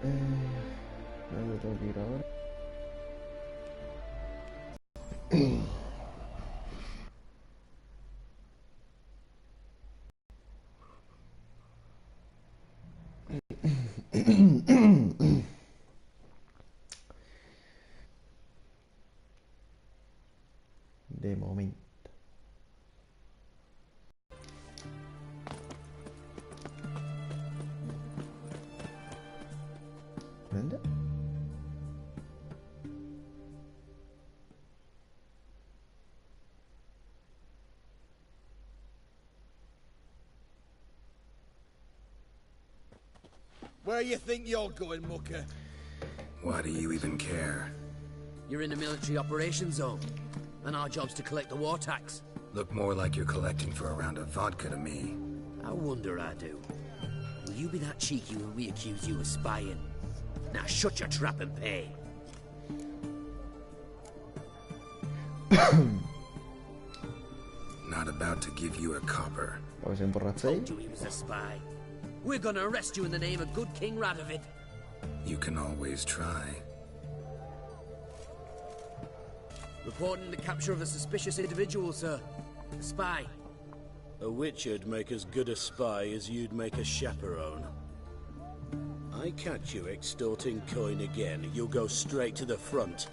¿Dónde tengo que ir ahora? De momento. ¿Dónde? Where you think you're going, mucker? Why do you even care? You're in the military operations zone, and our job's to collect the war tax. Look more like you're collecting for a round of vodka to me. I wonder I do. Will you be that cheeky when we accuse you of spying? Now shut your trap and pay. Not about to give you a copper. ¿Os emborrachéis? Told you he was a spy. We're gonna arrest you in the name of good King Radovid. You can always try. Reporting the capture of a suspicious individual, sir. A spy. A wicher'd make as good a spy as you'd make a chaperone. I catch you extorting coin again, you'll go straight to the front.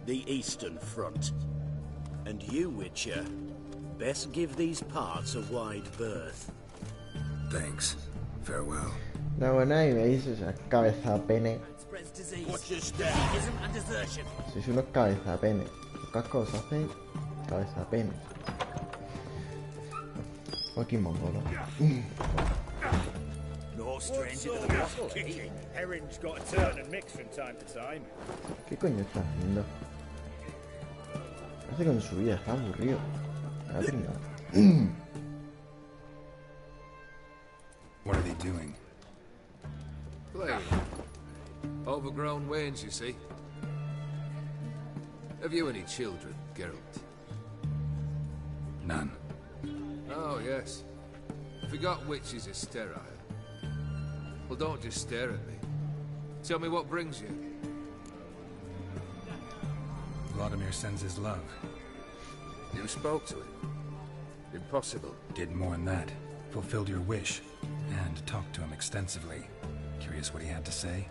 The Eastern Front. And you, Witcher, best give these parts a wide berth. Thanks. Farewell. No, bueno, y veis esa cabeza pene. Spreads disease, Watch your step. defeatism and desertion. Sois unos cabeza pene. Los cascos hacen cabeza pene. Fucking mongolo. No stranger to the waffle kicking. Herring's got to turn and mix from time to time. ¿Qué coño está haciendo? Hace con su vida, está aburrido. Me ha pringado. What are they doing? Playing. Overgrown wains, you see. Have you any children, Geralt? None. Oh, yes. Forgot witches are sterile. Well, don't just stare at me. Tell me what brings you. Vladimir sends his love. You spoke to him. Impossible. Did more than that. Fulfilled your wish. And talked to him extensively. Curious what he had to say?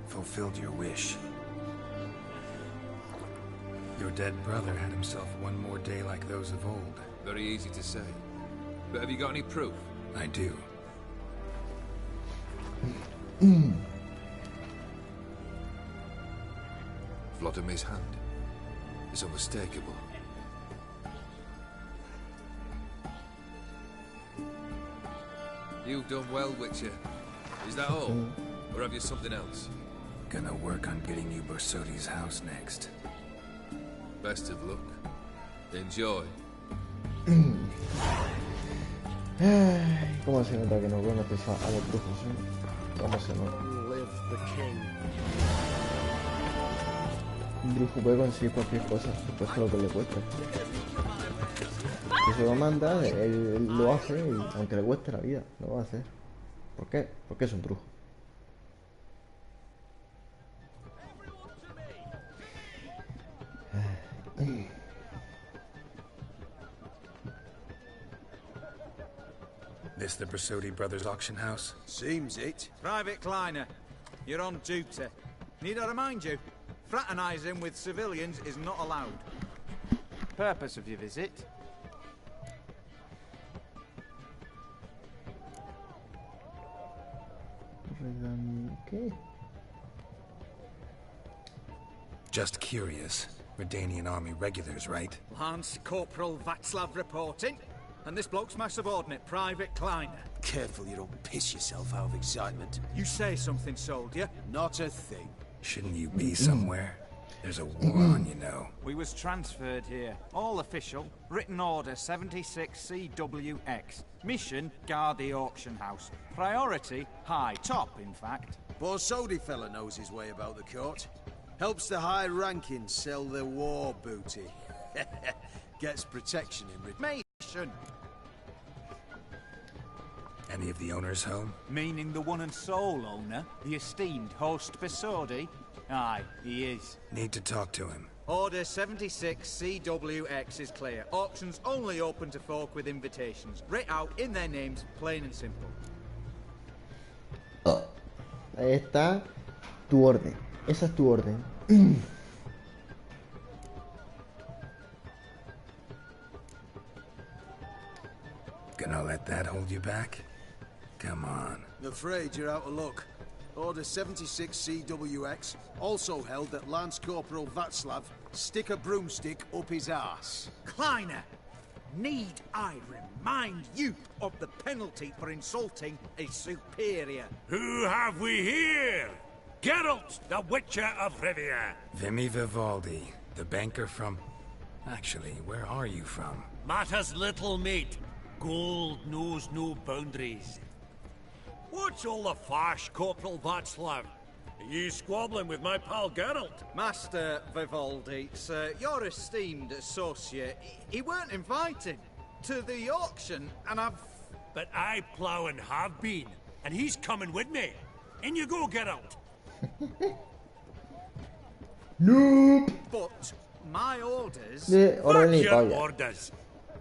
Fulfilled your wish. Your dead brother had himself one more day like those of old. Very easy to say. But have you got any proof? I do. Vladimir's hand is unmistakable. You've done well, Witcher. Is that all? Or have you something else? Gonna work on getting you Borsodi's house next. Best of luck. Enjoy. Ay, cómo se nota que no conoces a los brujos, ¿eh? Cómo se nota. Live the king. Un brujo puede conseguir cualquier cosa, después de lo que le cueste. Si se lo manda, él lo hace y aunque le cueste la vida, lo va a hacer. ¿Por qué? Porque es un brujo. This the Borsodi Brothers auction house? Seems it. Private Kleiner, you're on duty. Need I remind you, fraternising with civilians is not allowed. Purpose of your visit? ¿Qué? Just curious. Redanian army regulars, right? Lance Corporal Václav reporting. And this bloke's my subordinate, Private Kleiner. Careful you don't piss yourself out of excitement. You say something, soldier. Not a thing. Shouldn't you be somewhere? There's a war on, you know. We was transferred here. All official. Written order 76 CWX. Mission, guard the auction house. Priority, high. Top, in fact. Borsodi fella knows his way about the court. Helps the high-ranking sell their war booty. Gets protection in return. Mason! Any of the owners home? Meaning the one and sole owner, the esteemed host Besodi? Aye, he is. Need to talk to him. Order 76 CWX is clear. Auctions only open to folk with invitations. Writ out in their names, plain and simple. Oh. Ahí está tu orden. Esa es tu orden. Gonna let that hold you back? Come on. I'm afraid you're out of luck. Order 76 CWX also held that Lance Corporal Václav stick a broomstick up his arse. Kleiner, need I remind you of the penalty for insulting a superior? Who have we here? Geralt, the Witcher of Rivia. Vimy Vivaldi, the banker from... Actually, where are you from? Matters little, mate. Gold knows no boundaries. What's all the fash, Corporal Václav? Are you squabbling with my pal Geralt? Master Vivaldi, sir, your esteemed associate, he weren't invited to the auction, and I've... But I plough and have been, and he's coming with me. In you go, Geralt. Nope. But my orders... Orden y Fuck your polla. orders.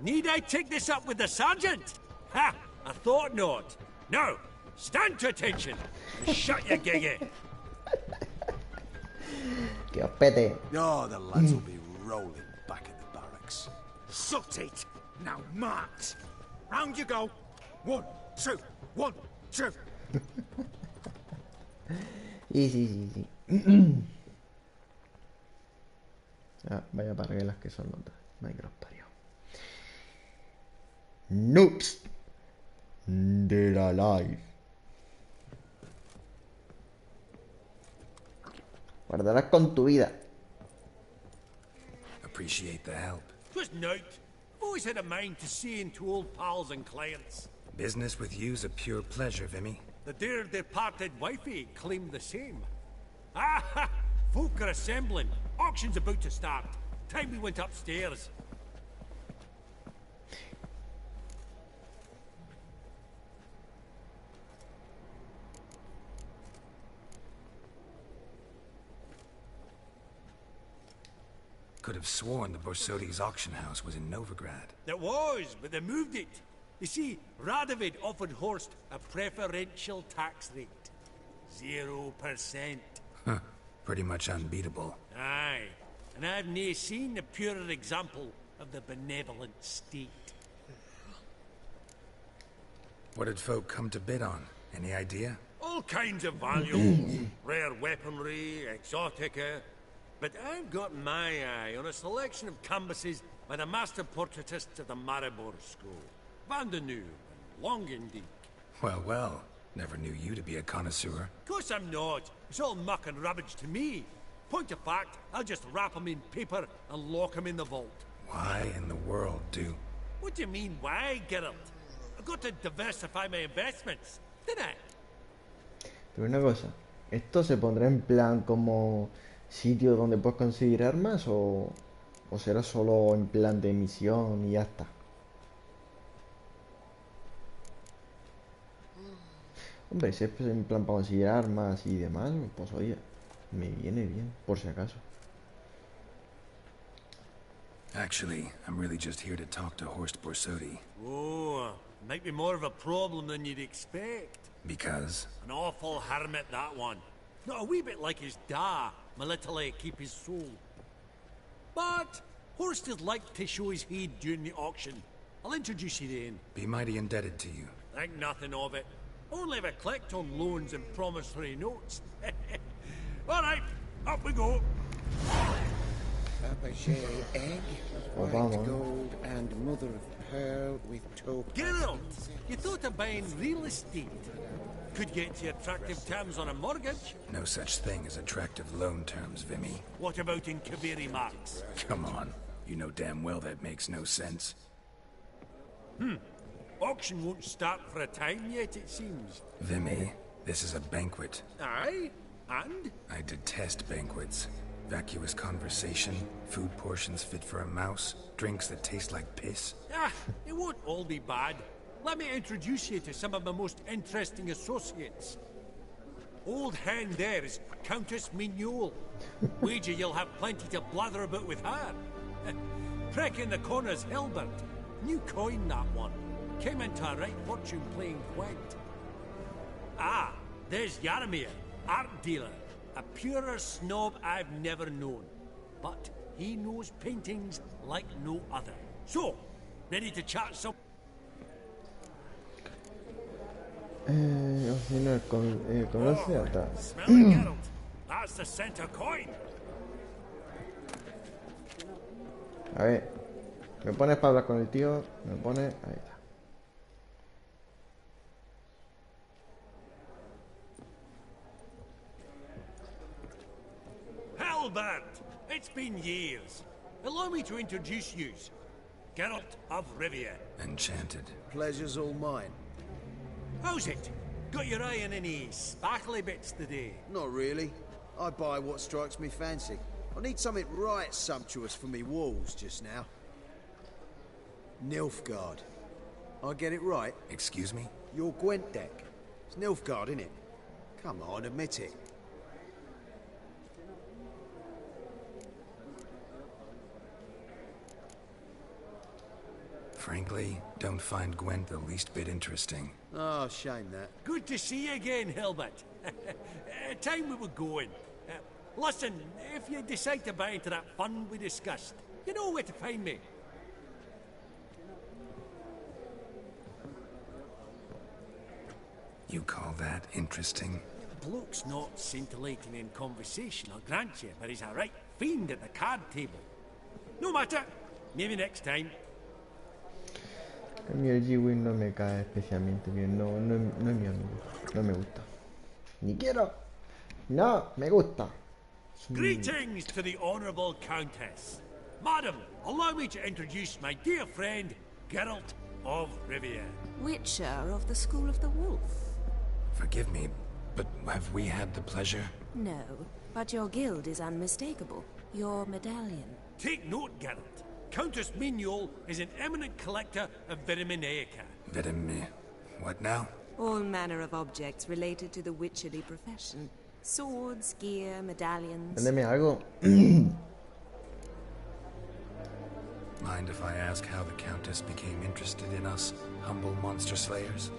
Need I take this up with the sergeant? Ha! I thought not. Now, stand to attention. And shut your giggy. Que os pete. Oh, the lads will be rolling back at the barracks. Sut it! Now march! Round you go! 1, 2, 1, 2. Sí. Ah, vaya parguelas que son notas. Ay, que los parió. Noobs. They're alive. Guardarás con tu vida. Appreciate the help. 'Twas nought. Always had a mind to see into old pals and clients. Business with you's a pure pleasure, Vimy. The dear departed wifey claimed the same. Ah ha! Folk are assembling. Auction's about to start. Time we went upstairs. Could have sworn the Borsodi's auction house was in Novigrad. It was, but they moved it. You see, Radovid offered Horst a preferential tax rate. 0%. Huh. Pretty much unbeatable. Aye. And I've nae seen a purer example of the benevolent state. What did folk come to bid on? Any idea? All kinds of valuables. Rare weaponry, exotica. But I've got my eye on a selection of canvases by the master portraitists of the Maribor School. Van de Nieuw and Longendijk. Well. Never knew you to be a connoisseur. Of course I'm not. It's all muck and rubbish to me. Point of fact, I'll just wrap 'em in paper and lock 'em in the vault. Why in the world do... What do you mean, why, Geralt? I've got to diversify my investments, didn't I? Pero una cosa, ¿esto se pondrá en plan como sitio donde puedes conseguir armas o será solo en plan de misión y ya está? Hombre, si es en plan para conseguir armas y demás, pues oye, me viene bien, por si acaso. Actually, I'm really just here to talk to Horst Borsodi. Oh, might be more of a problem than you'd expect. Because? An awful hermit, that one. Not a wee bit like his da, my little keep his soul. But Horst would like to show his head during the auction. I'll introduce you then. Be mighty indebted to you. Think nothing of it. Only if I collect on loans and promissory notes. All right, up we go. Fabergé egg, Pues white vamos. gold, and mother of pearl with topaz. Geralt, you thought of buying real estate. Could get you attractive terms on a mortgage. No such thing as attractive loan terms, Vimy. What about in Kaviri marks? Come on. You know damn well that makes no sense. Auction won't start for a time yet, it seems. Vimy, this is a banquet. Aye, and? I detest banquets. Vacuous conversation, food portions fit for a mouse, drinks that taste like piss. Ah, it won't all be bad. Let me introduce you to some of my most interesting associates. Old hen there is Countess Mignole. Wager you'll have plenty to blather about with her. Prick in the corner's Hilbert. New coin, that one. Came into a right fortune playing Gwent. Ah, there's Yaramir, art dealer. A purer snob I've never known. But he knows paintings like no other. So, ready to chat some... Si no conoce hasta. Smell it, Geralt. That's the center coin. A ver, me pones para hablar con el tío, me pone, ahí está. Halbert, it's been years. Allow me to introduce you. Geralt of Rivia. Enchanted. Pleasure's all mine. How's it? Got your eye on any sparkly bits today? Not really. I buy what strikes me fancy. I need something right sumptuous for me walls just now. Nilfgaard. I get it right? Excuse me? Your Gwent deck. It's Nilfgaard, innit? Come on, admit it. Frankly, don't find Gwent the least bit interesting. Oh, shame that. Good to see you again, Hilbert. Time we were going. Listen, if you decide to buy into that fund we discussed, you know where to find me. You call that interesting? Bloke's not scintillating in conversation, I'll grant you, but he's a right fiend at the card table. No matter. Maybe next time. A mí el G-Wing no me cae especialmente bien, no es mi amigo, no me gusta. Ni quiero. No, me gusta. Greetings to the Honourable Countess. Madam, allow me to introduce my dear friend, Geralt of Rivia. Wicher of the School of the Wolf. Forgive me, but have we had the pleasure? No, but your guild is unmistakable. Your medallion. Take note, Geralt. Countess Mignole is an eminent collector of Vitaminaica. What now? All manner of objects related to the witcherly profession. Swords, gear, medallions. Véndeme algo. Mind if I ask how the Countess became interested in us, humble monster slayers?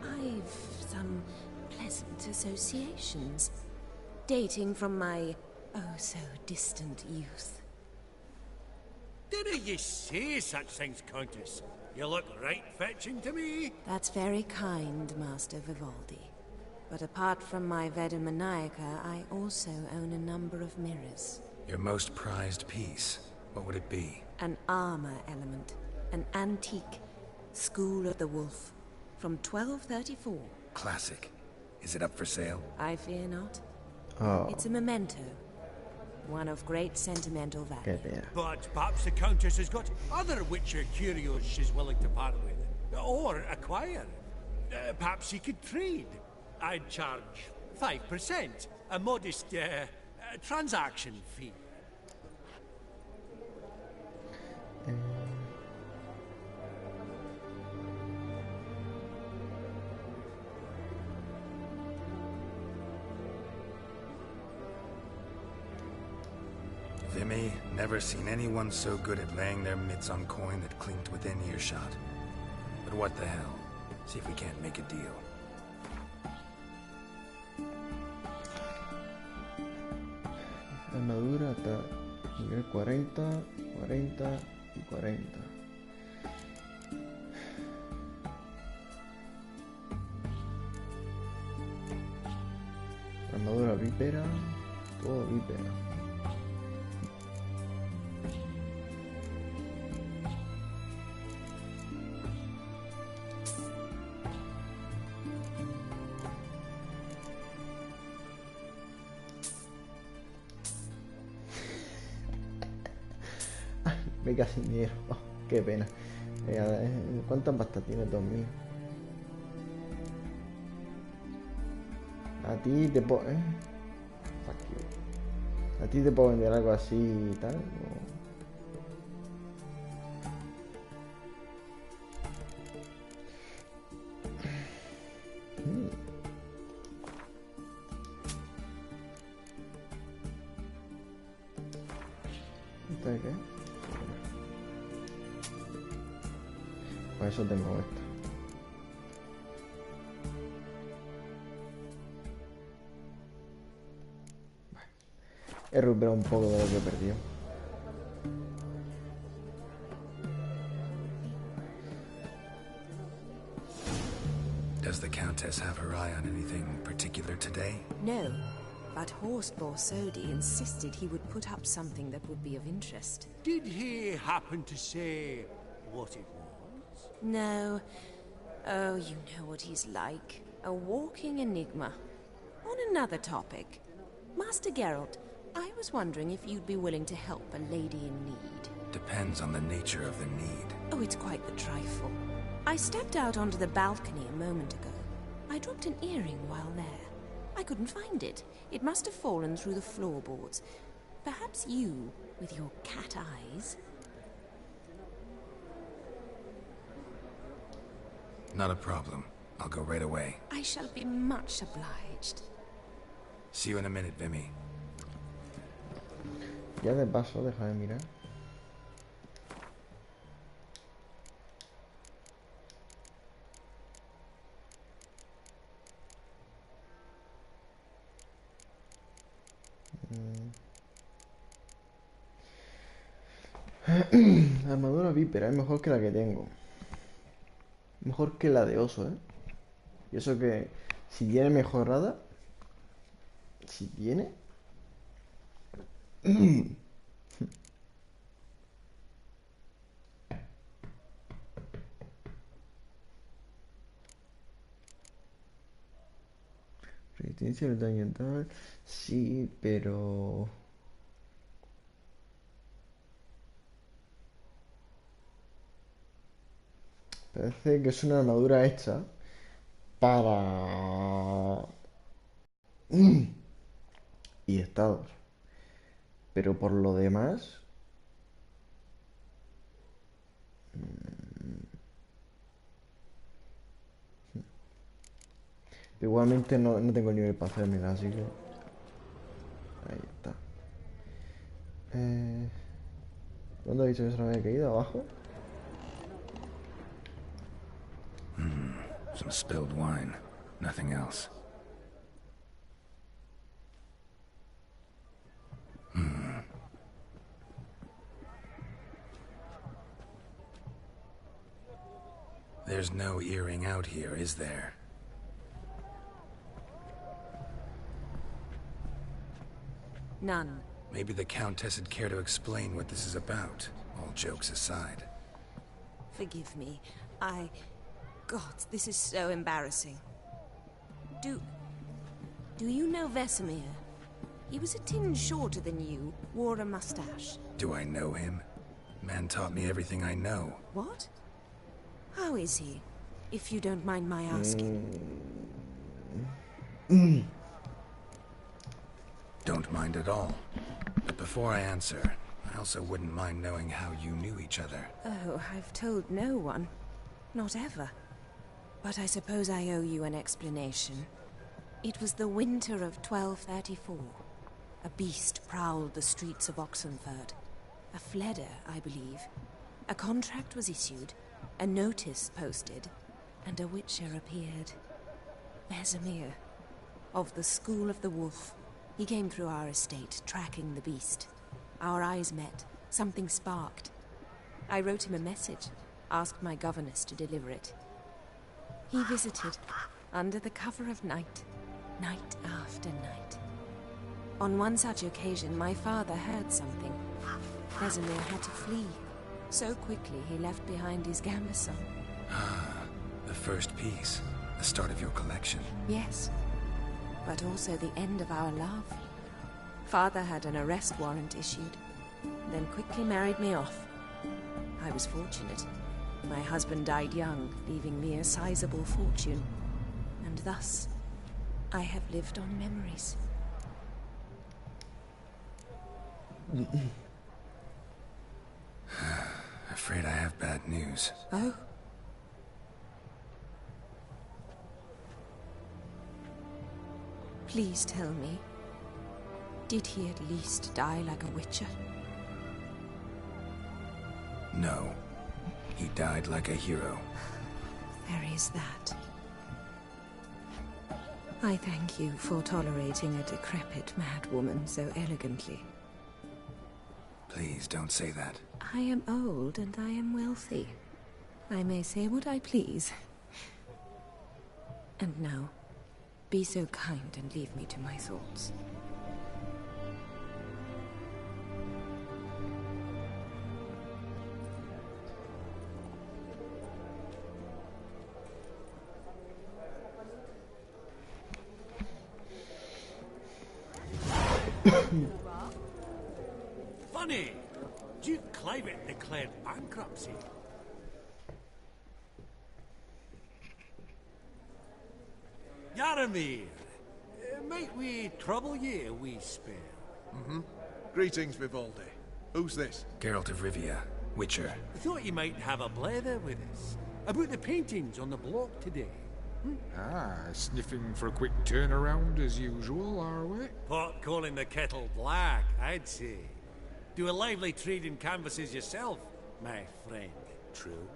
I've some pleasant associations, dating from my oh-so-distant youth. Didn't you say such things, Countess? You look right fetching to me. That's very kind, Master Vivaldi. But apart from my Vitaminaica, I also own a number of mirrors. Your most prized piece, what would it be? An armor element. An antique. School of the Wolf. From 1234. Classic. Is it up for sale? I fear not. Oh, It's a memento. One of great sentimental qué value. pena. But perhaps the Countess has got other Witcher curios she's willing to part with. Or acquire. Perhaps she could trade. I'd charge 5%. A modest transaction fee. Vimy, never seen anyone so good at laying their mitts on coin that clinked within earshot. But what the hell? See if we can't make a deal. Armadura hasta nivel 40, 40 y 40. Armadura vípera, todo vípera. Me casi dinero. Oh, qué pena. ¿Cuántas pastas tiene 2000? A ti te puedo... Fuck you. ¿A ti te puedo vender algo así y tal? ¿Esta de qué? Por eso tengo esta. He recuperado un poco de lo que he perdido. Does the Countess have her eye on anything particular today? No, but Horseball Sodi insisted he would put up something that would be of interest. Did he happen to say what it was? No. Oh, you know what he's like. A walking enigma. On another topic. Master Geralt, I was wondering if you'd be willing to help a lady in need. Depends on the nature of the need. Oh, it's quite the trifle. I stepped out onto the balcony a moment ago. I dropped an earring while there. I couldn't find it. It must have fallen through the floorboards. Perhaps you, with your cat eyes... Not a problem. I'll go right away. I shall be much obliged. See you in a minute, Vimy. Ya de paso, deja de mirar. La armadura vípera es mejor que la que tengo. Mejor que la de oso, ¿eh? Y eso que si viene mejorada, si viene... Resistencia al daño tal, sí, pero... Parece que es una armadura hecha para... y estados. Pero por lo demás... Igualmente no tengo el nivel para hacérmela, así que... Ahí está. ¿Dónde ha dicho que se me había caído? ¿Abajo? Some spilled wine. Nothing else. There's no earring out here, is there? None. Maybe the Countess would care to explain what this is about, all jokes aside. Forgive me. God, this is so embarrassing. Do you know Vesemir? He was a tinge shorter than you, wore a mustache. Do I know him? Man taught me everything I know. What? How is he, if you don't mind my asking? Don't mind at all. But before I answer, I also wouldn't mind knowing how you knew each other. Oh, I've told no one. Not ever. But I suppose I owe you an explanation. It was the winter of 1234. A beast prowled the streets of Oxenford. A fledder, I believe. A contract was issued, a notice posted, and a wicher appeared. Vesemir, of the School of the Wolf. He came through our estate, tracking the beast. Our eyes met. Something sparked. I wrote him a message, asked my governess to deliver it. He visited, under the cover of night, night after night. On one such occasion, my father heard something. Vesemir had to flee. So quickly, he left behind his gambeson. Ah, the first piece. The start of your collection. Yes, but also the end of our love. Father had an arrest warrant issued, then quickly married me off. I was fortunate. My husband died young, leaving me a sizable fortune. And thus, I have lived on memories. Afraid I have bad news. Oh? Please tell me, did he at least die like a witcher? No. He died like a hero. There is that. I thank you for tolerating a decrepit madwoman so elegantly. Please don't say that. I am old and I am wealthy. I may say what I please. And now, be so kind and leave me to my thoughts. Funny! Duke Clivet declared bankruptcy. Yaramir, might we trouble ye a wee spell? Greetings, Vivaldi. Who's this? Geralt of Rivia, Witcher. I thought you might have a blather with us about the paintings on the block today. Ah, sniffing for a quick turnaround as usual, are we? Pot calling the kettle black, I'd say. Do a lively trade in canvases yourself, my friend. True.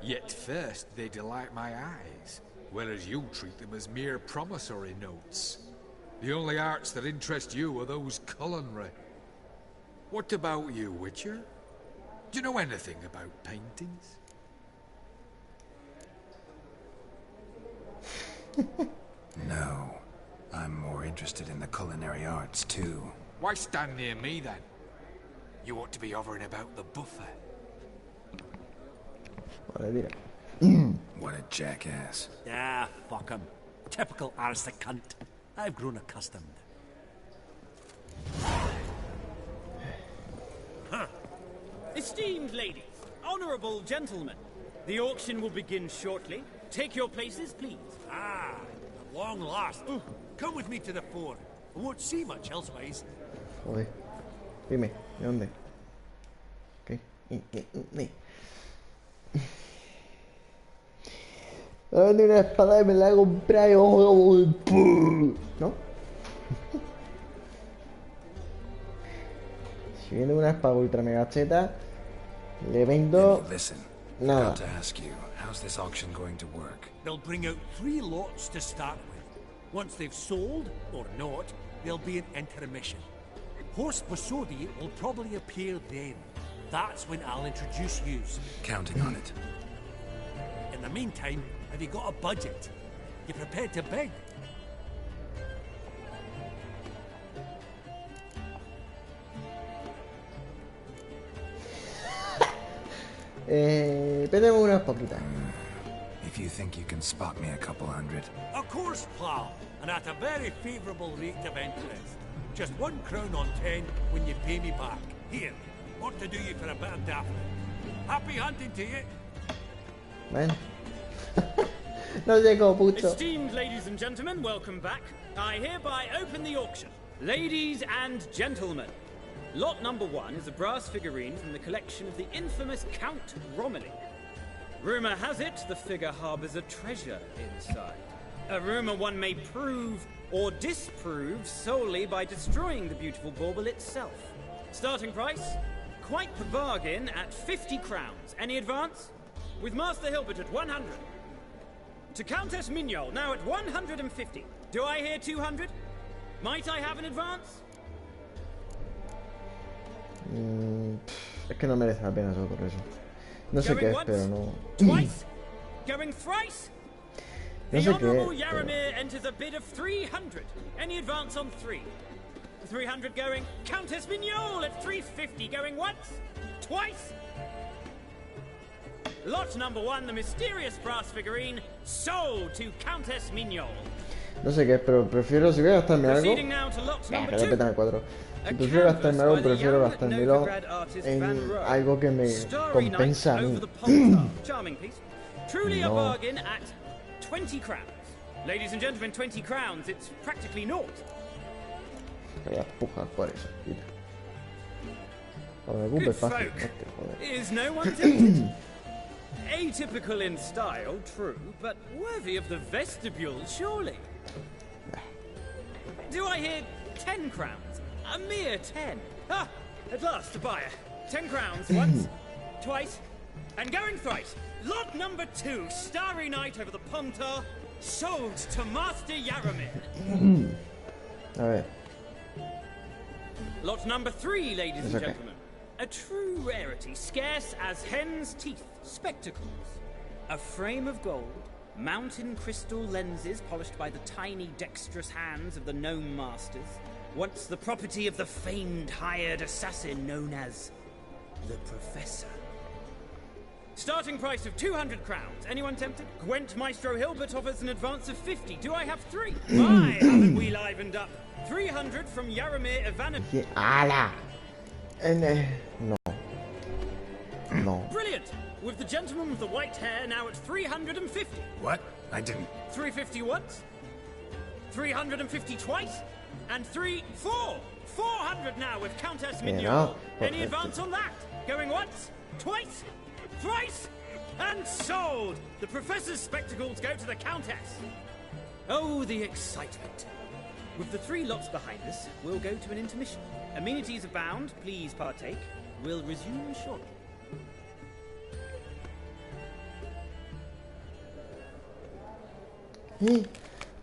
Yet first they delight my eyes, whereas you treat them as mere promissory notes. The only arts that interest you are those culinary. What about you, Witcher? Do you know anything about paintings? No. I'm more interested in the culinary arts, too. Why stand near me, then? You ought to be hovering about the buffet. Vale, tira. What a jackass. Ah, fuck him. Typical aristocrat cunt. I've grown accustomed. Esteemed ladies, honorable gentlemen, the auction will begin shortly. Take your places, please. Ah, at long last. Come with me to the fore. I won't see much elsewise. Joder. Dime, ¿de dónde? ¿Qué? Dame una espada y me la compré. ¿No? Si viene una espada ultra mega cheta, le vendo nada. To ask you, how's this auction going to work? They'll bring out 3 lots to start with. Once they've sold, or not, there'll be an intermission. Horse Basodi will probably appear then. That's when I'll introduce you. Counting on it. In the meantime, have you got a budget? You prepared to beg? Pedimos unas poquitas. If you think you can spot me a couple hundred. Of course, pal, and at a very favourable rate of interest. Just 1 crown on 10 when you pay me back. Here, what to do you for a bit of daffodil. Happy hunting to you. Man. No llegó, puto. Esteemed ladies and gentlemen, welcome back. I hereby open the auction. Ladies and gentlemen, lot number 1 is a brass figurine from the collection of the infamous Count Romilly. Rumour has it the figure harbours a treasure inside. A rumour one may prove or disprove solely by destroying the beautiful bauble itself. Starting price? Quite the bargain at 50 crowns. Any advance? With Master Hilbert at 100. To Countess Mignol, now at 150. Do I hear 200? Might I have an advance? Es que no merece la pena solo por eso. No sé qué es, pero no. Twice? Going thrice? No The sé qué Honourable es. Yaramir enters a bid of 300. Any advance on 3? 300 going. Countess Mignol at 350 going once? Twice? Lot number 1, the mysterious brass figurine, sold to Countess Mignol. No sé qué es, pero prefiero, si voy a gastarme algo. Proceeding now to lot Nah, number que le 2. petan el cuadro. Si prefiero gastarme algo, prefiero gastármelo en algo que me compensa a mí. Charming piece. Truly a No. bargain at 20 crowns. Ladies and gentlemen, 20 crowns, it's practically naught. Voy a pujar por eso. Mira. Cuando me ocupe Good fácil. folk. Hostia, joder. Is no one tempted? Atypical in style, true, but worthy of the vestibule, surely. Do I hear 10 crowns? A mere 10. Ah, at last, a buyer. 10 crowns once, twice, and going thrice. Lot number 2, Starry Night over the Pontar, sold to Master Yaramir. A ver. Lot number 3, ladies and It's okay. gentlemen. A true rarity, scarce as hen's teeth, spectacles. A frame of gold, mountain crystal lenses polished by the tiny dexterous hands of the gnome masters, once the property of the famed hired assassin known as the Professor. Starting price of 200 crowns. Anyone tempted? Gwent Maestro Hilbert offers an advance of 50. Do I have 3? My, haven't we livened up? 300 from Yaramir Ivanovic. ¡Hala! No. No. Brilliant! With the gentleman with the white hair now at 350. What? I didn't... 350 once, 350 twice, and 400 now with Countess Yeah, Mignon. no. Any advance on that? Going once, twice, thrice, and sold! The Professor's spectacles go to the Countess. Oh, the excitement. With the 3 lots behind us, we'll go to an intermission. Amenities abound, please partake. We'll resume shortly.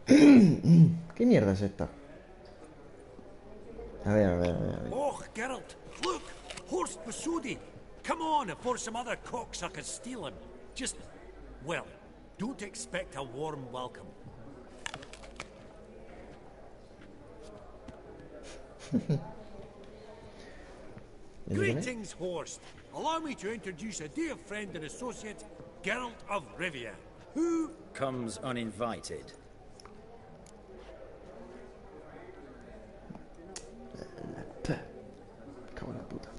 ¿Qué mierda es esta? A ver. Oh, Geralt, look! Horst Basudi! Come on before some other cocksuckers steal him. Just, well, don't expect a warm welcome. Greetings, Horst. Allow me to introduce a dear friend and associate, Geralt of Rivia, who comes uninvited. Cago en la puta.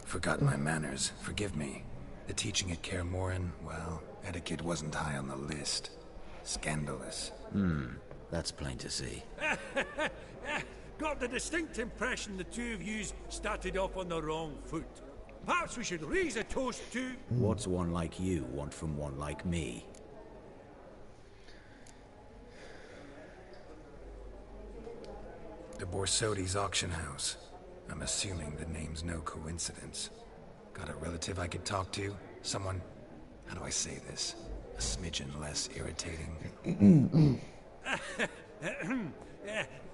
Forgot my manners. Forgive me. The teaching at Kaer Morhen, well, etiquette wasn't high on the list. Scandalous. That's plain to see. got the distinct impression the two of yous started off on the wrong foot. Perhaps we should raise a toast to... What's one like you want from one like me? The Borsodi's auction house. I'm assuming the name's no coincidence. Got a relative I could talk to? Someone... how do I say this? A smidgen less irritating.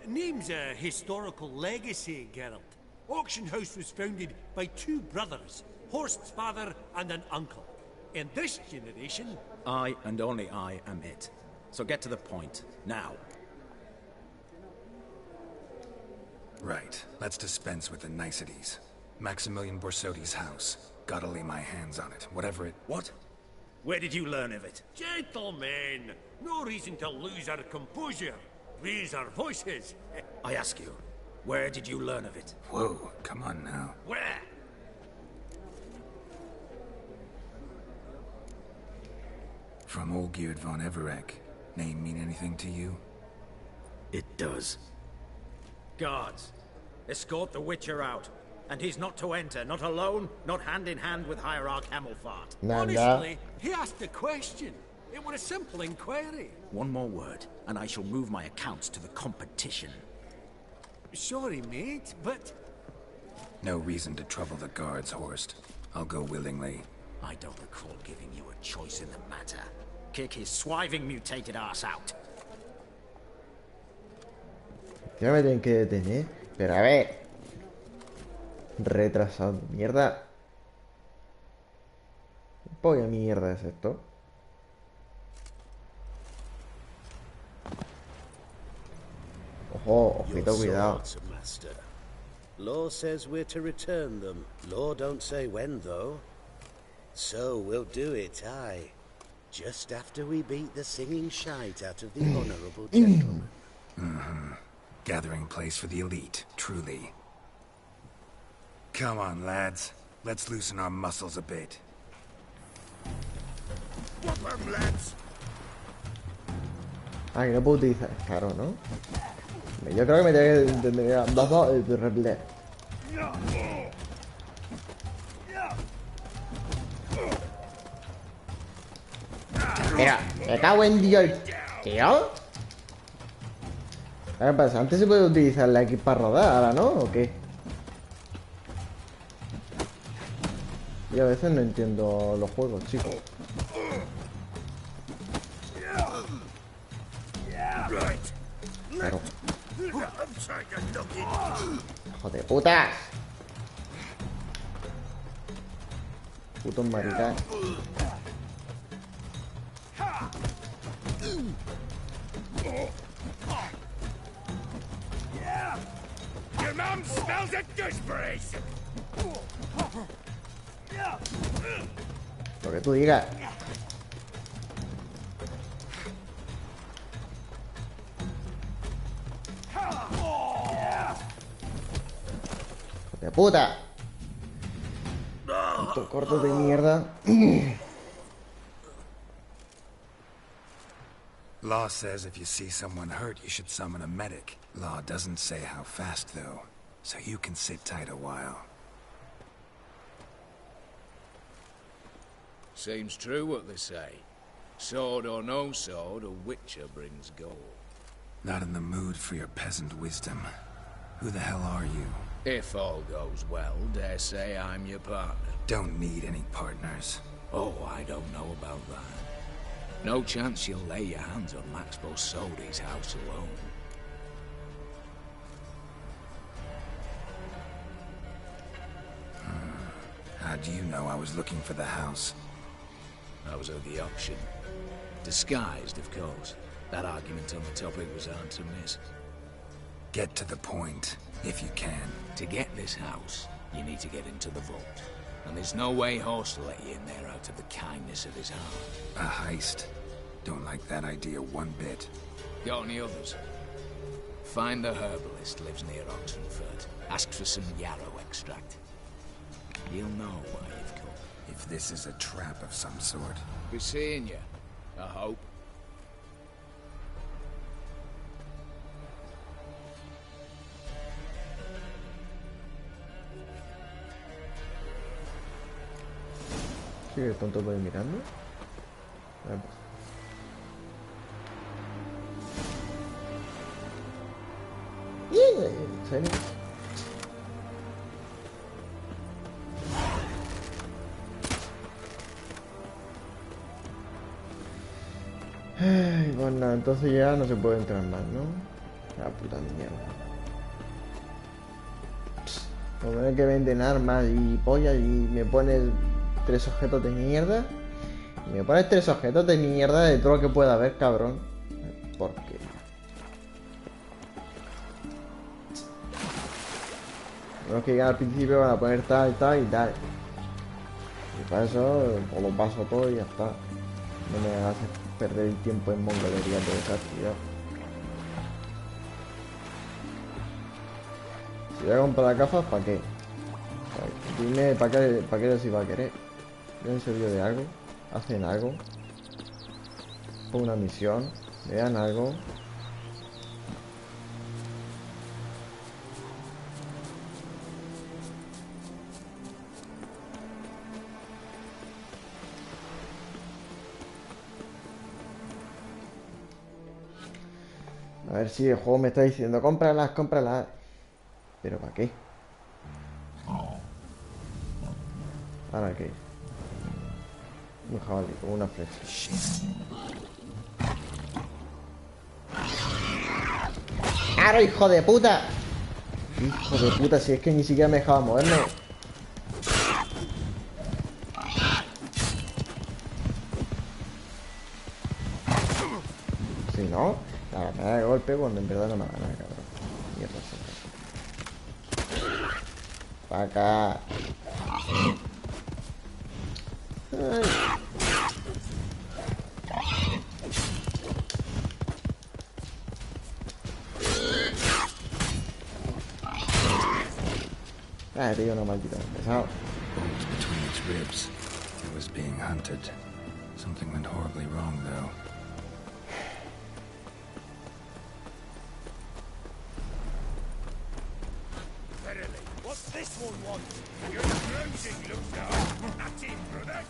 Name's a historical legacy, Geralt. Auction house was founded by two brothers, Horst's father and an uncle. In this generation... I and only I am it. So get to the point, now. Right. Let's dispense with the niceties. Maximilian Borsodi's house. Gotta lay my hands on it, whatever it... What? Where did you learn of it? Gentlemen, no reason to lose our composure. Raise our voices. I ask you, where did you learn of it? Whoa, come on now. Where? From Olgierd von Everek. Name mean anything to you? It does. Guards, escort the Witcher out. And he's not to enter, not alone, not hand in hand with Hierarch Hamelfart. Honestly, he asked a question. It was a simple inquiry. One more word, and I shall move my accounts to the competition. Sorry, mate, but... No reason to trouble the guards, Horst. I'll go willingly. I don't recall giving you a choice in the matter. Kick his swiving mutated ass out. Ya me tienen que detener. Pero a ver. Retrasado. Mierda. ¿Qué polla mierda es esto? Ojo, ojito, cuidado. Master. Law says we're to return them. Law don't say when, though. So we'll do it, aye. Just after we beat the singing shite out of the honourable gentleman. Gathering place for the elite, truly. Come on, lads. Let's loosen our muscles a bit. What them, lads? Ah, que no puedo utilizar. Claro, ¿no? Yo creo que me tendría que... Mira, me cago en Dios, tío. ¿Qué pasa? Antes se puede utilizar la X para rodar, ahora no, ¿o qué? Yo a veces no entiendo los juegos, chicos. Claro. ¡Hijo de putas! Putos maricas. Your mom smells of gooseberries. Lo que tú digas. ¡Hijo de puta! Estos cortos de mierda. Law says if you see someone hurt, you should summon a medic. Law doesn't say how fast, though, so you can sit tight a while. Seems true what they say. Sword or no sword, a witcher brings gold. Not in the mood for your peasant wisdom. Who the hell are you? If all goes well, dare say I'm your partner. Don't need any partners. Oh, I don't know about that. No chance you'll lay your hands on Max Bosodi's house alone. How do you know I was looking for the house? I was at the auction. Disguised, of course. That argument on the topic was hard to miss. Get to the point, if you can. To get this house, you need to get into the vault. And there's no way Horst will let you in there out of the kindness of his heart. A heist. Don't like that idea one bit. Got any others? Find the herbalist, lives near Oxenfurt. Ask for some yarrow extract. You'll know why you've come. If this is a trap of some sort. Be seeing you, I hope. Sigue tonto por ahí mirando. ¿En serio? Ay, bueno, entonces ya no se puede entrar más, ¿no? La puta mierda. Como tener que venden armas y pollas y me pones 3 objetos de mierda. Y me pones 3 objetos de mierda de todo lo que pueda haber, cabrón. ¿Por qué? Los que llegan al principio van a poner tal, tal y tal. Y para eso os lo paso todo y ya está. No me hagas perder el tiempo en mongolería de esa actividad. Si voy a comprar gafas, ¿para qué? Dime, ¿para qué les iba a querer? ¿Me servido de algo? ¿Hacen algo? ¿Por una misión? ¿Me dan algo? A ver si el juego me está diciendo cómpralas, cómpralas. ¿Pero para qué? ¿Para qué? Un jabalí con una flecha. ¡Claro, hijo de puta! Hijo de puta, si es que ni siquiera me dejaba moverme. Si no, nada, me da de golpe cuando en verdad no me da nada, cabrón. Mierda, para acá. Ah, tío, no maldito. Pesado. Between its ribs, it was being hunted. Something went horribly wrong, though. one wants. You're the broomstick looks now. That's it, brothers.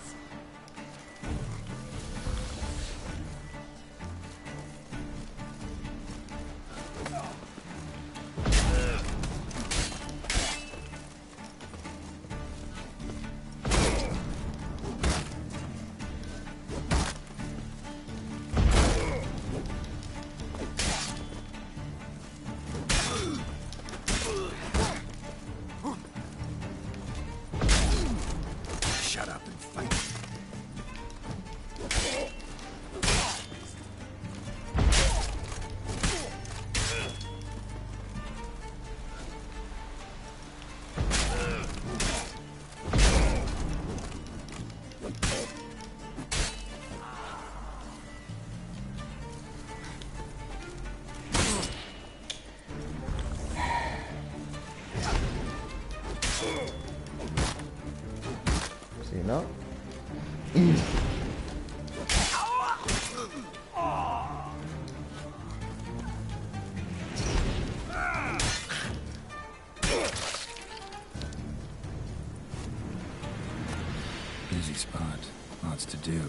Si no. Busy spot. Lots to do.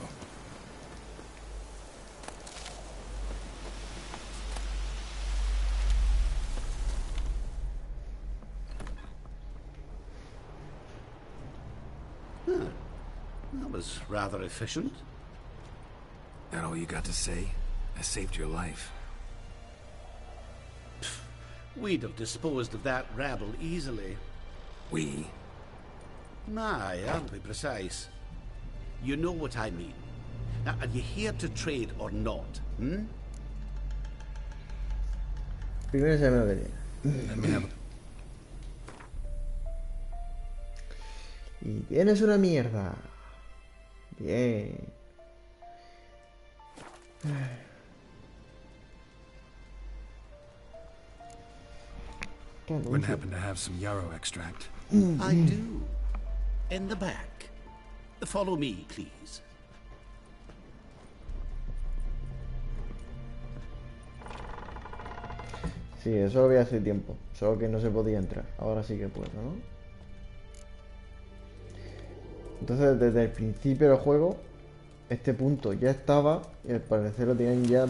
That was rather efficient. That all you got to say? I saved your life. We'd have disposed of that rabble easily. We? Aye, aren't we precise? You know what I mean. Now, are you here to trade or not, hmm? Primero se me lo que Y tienes una mierda. Bien. Wouldn't happen to have some yarrow extract. I do. In the back. Follow me, please. Sí, eso lo vi hace tiempo. Solo que no se podía entrar. Ahora sí que puedo, ¿no? Entonces, desde el principio del juego, este punto ya estaba. Y al parecer lo tenían ya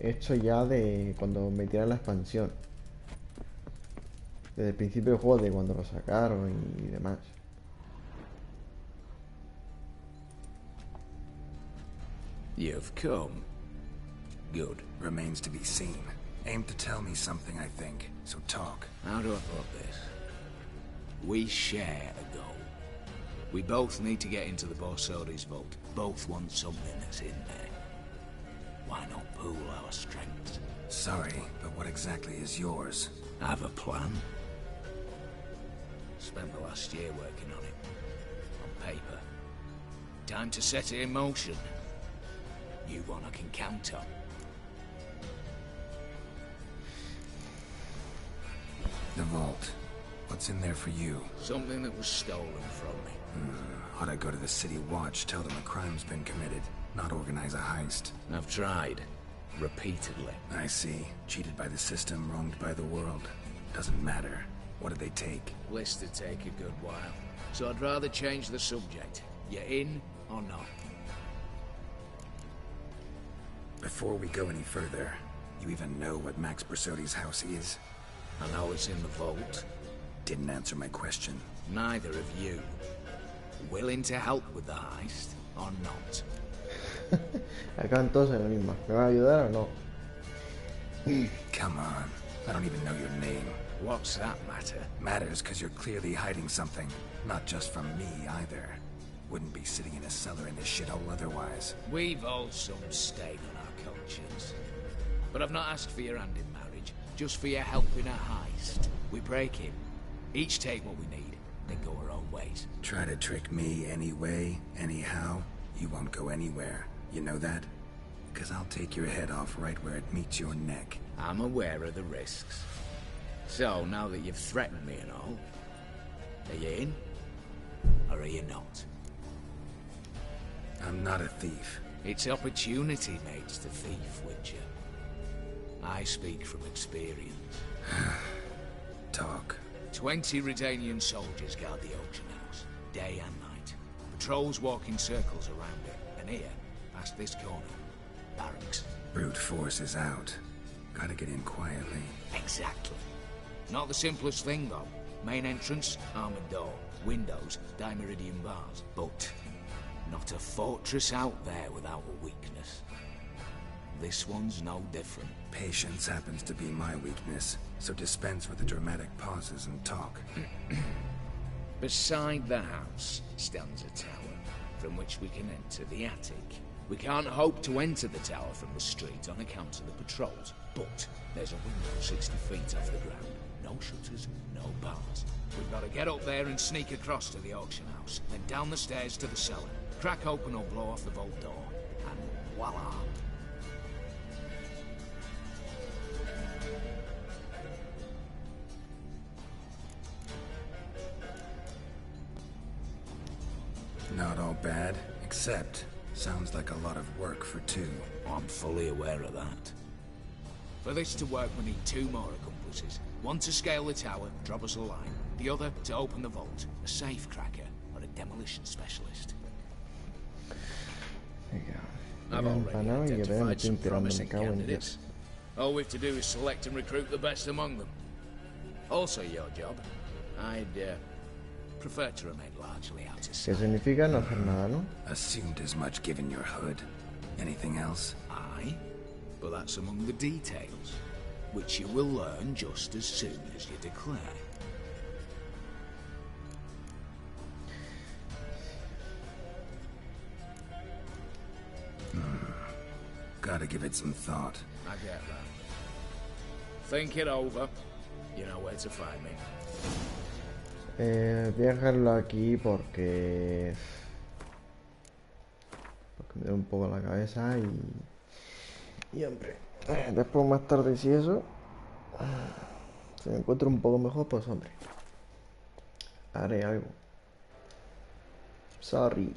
hecho ya de cuando metieran la expansión. Desde el principio del juego, de cuando lo sacaron y demás. You've come. Good. Remains to be seen. Aim to tell me something, I think. So talk. How do I put this? We share a goal. We both need to get into the Borsodi's vault. Both want something that's in there. Why not pool our strengths? Sorry, but what exactly is yours? I have a plan. Spent the last year working on it. On paper. Time to set it in motion. You one I can count on. The vault. What's in there for you? Something that was stolen from me. Ought I go to the city watch, tell them a crime's been committed, not organize a heist? I've tried. Repeatedly. I see. Cheated by the system, wronged by the world. Doesn't matter. What did they take? List to take a good while. So I'd rather change the subject. You in or not? Before we go any further, you even know what Max Bersodi's house is? I know it's in the vault. Didn't answer my question. Neither of you. Willing to help with the heist or not? Acaban todos en la misma. ¿Me van a ayudar o no? Come on. I don't even know your name. What's that matter? Matters because you're clearly hiding something. Not just from me, either. Wouldn't be sitting in a cellar in this shithole otherwise. We've all some stain on our conscience. But I've not asked for your hand in marriage. Just for your help in a heist. We break in. Each take what we need, then go our own ways. Try to trick me anyway, anyhow, you won't go anywhere. You know that? Because I'll take your head off right where it meets your neck. I'm aware of the risks. So, now that you've threatened me and all, are you in? Or are you not? I'm not a thief. It's opportunity makes the thief, Witcher. I speak from experience. Talk. 20 Redanian soldiers guard the auction house, day and night. Patrols walk in circles around it, and here, past this corner, barracks. Brute force is out. Gotta get in quietly. Exactly. Not the simplest thing, though. Main entrance, armored door. Windows, dimeridian bars. But not a fortress out there without a weakness. This one's no different. Patience happens to be my weakness, so dispense with the dramatic pauses and talk. Beside the house stands a tower, from which we can enter the attic. We can't hope to enter the tower from the street on account of the patrols, but there's a window 60 feet off the ground. No shutters, no bars. We've got to get up there and sneak across to the auction house, then down the stairs to the cellar, crack open or blow off the vault door, and voila! Not all bad, except sounds like a lot of work for two. I'm fully aware of that. For this to work, we need 2 more accomplices. One to scale the tower, drop us a line. The other to open the vault, a safe cracker or a demolition specialist. I've already identified some promising candidates. All we've to do is select and recruit the best among them. Also your job. I'd prefer to remain largely out of ¿Qué sight. significa no hacer nada, no? Assumed as much given your hood. Anything else? Aye, but that's among the details, which you will learn just as soon as you declare. Gotta give it some thought. I get that. Think it over. You know where to find me. Voy a dejarlo aquí porque me da un poco la cabeza y hombre, después más tarde si eso se me encuentra un poco mejor, pues hombre, haré algo. Sorry.